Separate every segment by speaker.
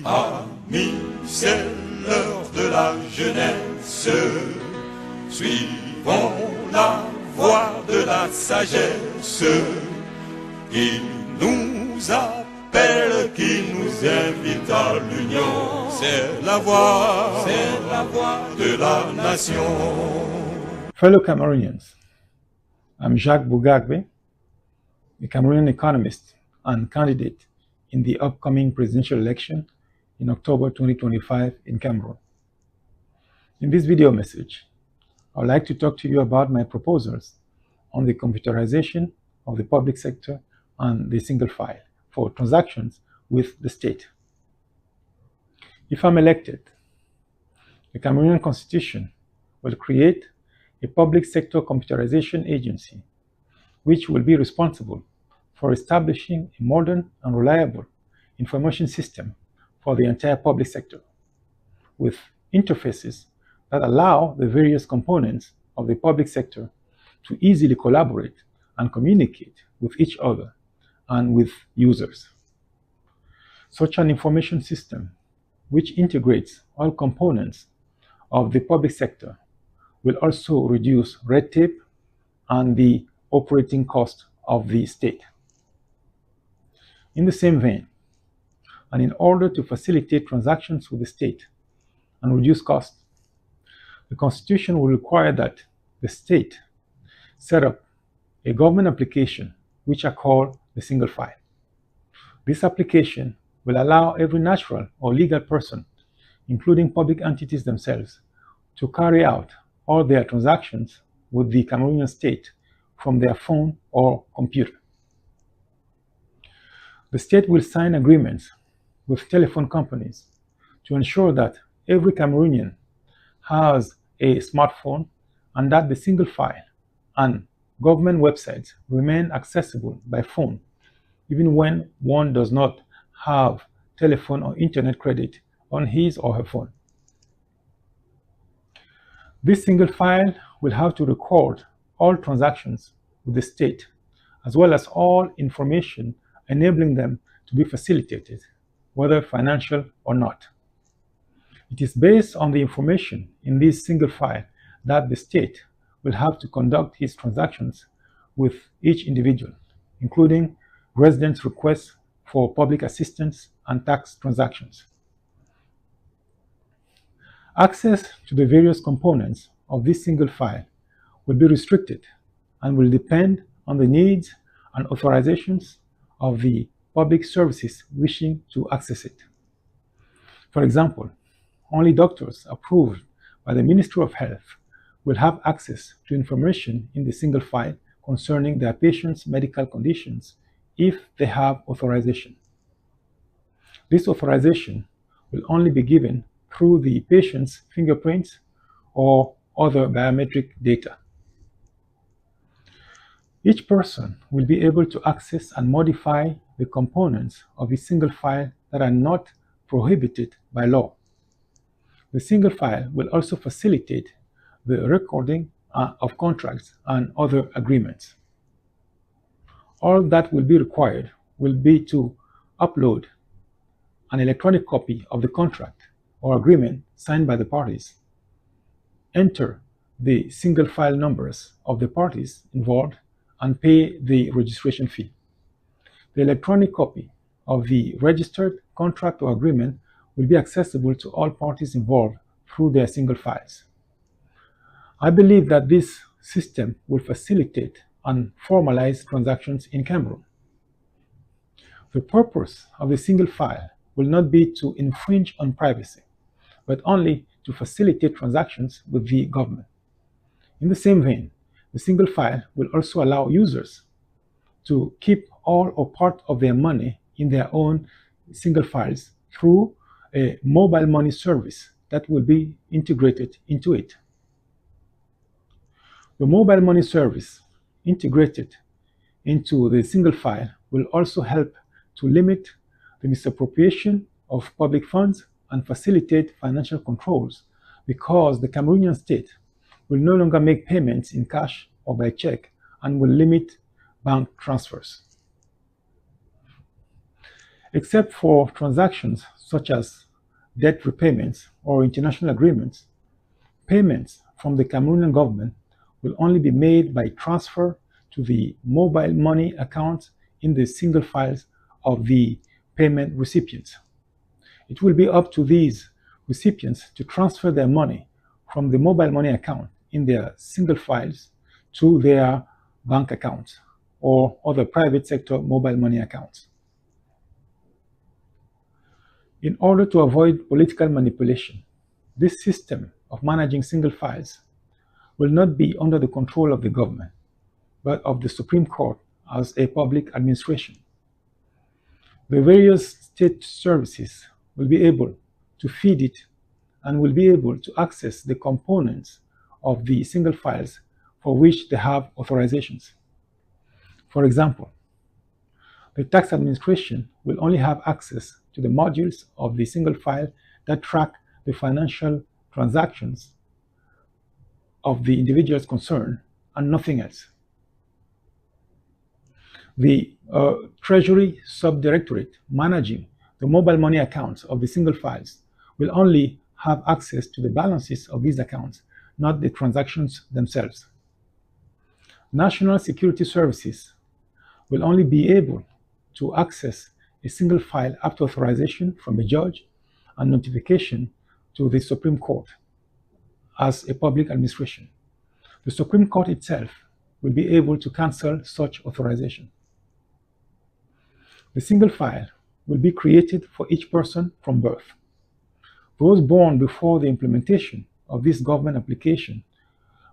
Speaker 1: Amis, c'est l'heure de la jeunesse. Suivons la voie de la sagesse qui nous appelle, qui nous invite à l'union. C'est la voie de la nation.
Speaker 2: Fellow Cameroonians, I'm Jacques Bouhga Hagbe, a Cameroonian economist and candidate in the upcoming presidential election in October 2025 in Cameroon. In this video message, I would like to talk to you about my proposals on the computerization of the public sector and the single file for transactions with the state. If I'm elected, the Cameroonian Constitution will create a public sector computerization agency, which will be responsible for establishing a modern and reliable information system for the entire public sector, with interfaces that allow the various components of the public sector to easily collaborate and communicate with each other and with users. Such an information system, which integrates all components of the public sector, will also reduce red tape and the operating cost of the state. In the same vein, and in order to facilitate transactions with the state and reduce costs, the Constitution will require that the state set up a government application which are called the single file. This application will allow every natural or legal person, including public entities themselves, to carry out all their transactions with the Cameroonian state from their phone or computer. The state will sign agreements with telephone companies to ensure that every Cameroonian has a smartphone and that the single file and government websites remain accessible by phone, even when one does not have telephone or internet credit on his or her phone. This single file will have to record all transactions with the state, as well as all information enabling them to be facilitated, whether financial or not. It is based on the information in this single file that the state will have to conduct its transactions with each individual, including residents' requests for public assistance and tax transactions. Access to the various components of this single file will be restricted and will depend on the needs and authorizations of the public services wishing to access it. For example, only doctors approved by the Ministry of Health will have access to information in the single file concerning their patients' medical conditions if they have authorization. This authorization will only be given through the patient's fingerprints or other biometric data. Each person will be able to access and modify the components of a single file that are not prohibited by law. The single file will also facilitate the recording of contracts and other agreements. All that will be required will be to upload an electronic copy of the contract or agreement signed by the parties, enter the single file numbers of the parties involved, and pay the registration fee. The electronic copy of the registered contract or agreement will be accessible to all parties involved through their single files. I believe that this system will facilitate and formalize transactions in Cameroon. The purpose of the single file will not be to infringe on privacy, but only to facilitate transactions with the government. In the same vein, the single file will also allow users to keep all or part of their money in their own single files through a mobile money service that will be integrated into it. The mobile money service integrated into the single file will also help to limit the misappropriation of public funds and facilitate financial controls, because the Cameroonian state will no longer make payments in cash or by check and will limit bank transfers. Except for transactions such as debt repayments or international agreements, payments from the Cameroonian government will only be made by transfer to the mobile money account in the single files of the payment recipients. It will be up to these recipients to transfer their money from the mobile money account in their single files to their bank accounts or other private sector mobile money accounts. In order to avoid political manipulation, this system of managing single files will not be under the control of the government, but of the Supreme Court as a public administration. The various state services will be able to feed it and will be able to access the components of the single files for which they have authorizations. For example, the tax administration will only have access to the modules of the single file that track the financial transactions of the individuals concerned and nothing else. The Treasury Subdirectorate managing the mobile money accounts of the single files will only have access to the balances of these accounts, not the transactions themselves. National Security Services will only be able to access a single file after authorization from a judge and notification to the Supreme Court as a public administration. The Supreme Court itself will be able to cancel such authorization. The single file will be created for each person from birth. Those born before the implementation of this government application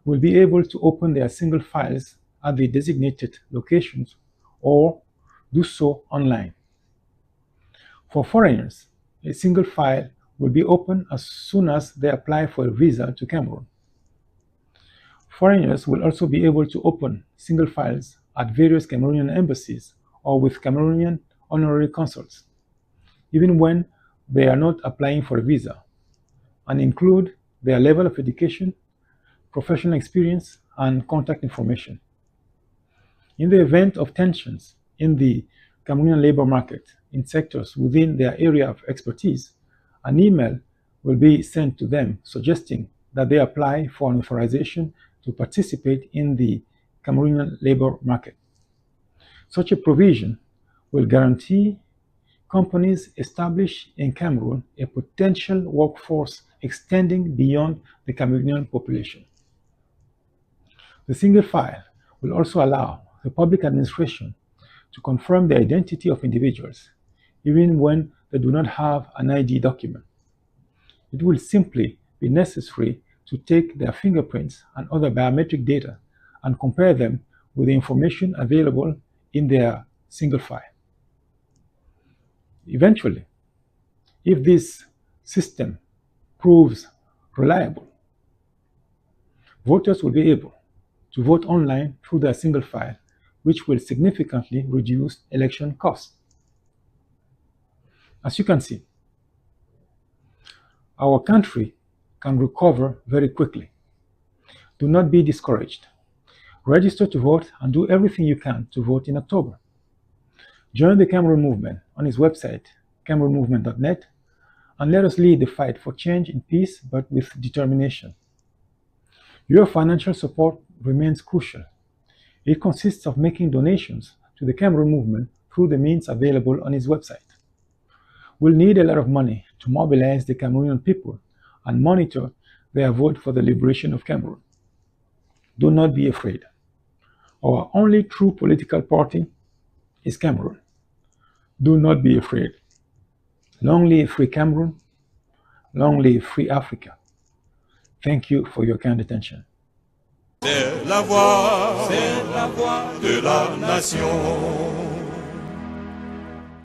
Speaker 2: will be able to open their single files at the designated locations or do so online. For foreigners, a single file will be open as soon as they apply for a visa to Cameroon. Foreigners will also be able to open single files at various Cameroonian embassies or with Cameroonian honorary consuls, even when they are not applying for a visa, and include their level of education, professional experience, and contact information. In the event of tensions in the Cameroonian labor market in sectors within their area of expertise, an email will be sent to them suggesting that they apply for an authorization to participate in the Cameroonian labor market. Such a provision will guarantee companies established in Cameroon a potential workforce extending beyond the Cameroonian population. The single file will also allow the public administration to confirm the identity of individuals, even when they do not have an ID document. It will simply be necessary to take their fingerprints and other biometric data and compare them with the information available in their single file. Eventually, if this system proves reliable, voters will be able to vote online through their single file, which will significantly reduce election costs. As you can see, our country can recover very quickly. Do not be discouraged. Register to vote and do everything you can to vote in October. Join the Cameroon Movement on its website, cameroonmovement.net, and let us lead the fight for change in peace but with determination. Your financial support remains crucial. It consists of making donations to the Cameroon Movement through the means available on its website. We'll need a lot of money to mobilize the Cameroonian people and monitor their vote for the liberation of Cameroon. Do not be afraid. Our only true political party is Cameroon. Do not be afraid. Long live free Cameroon. Long live free Africa. Thank you for your kind attention.
Speaker 1: C'est la voix de la nation.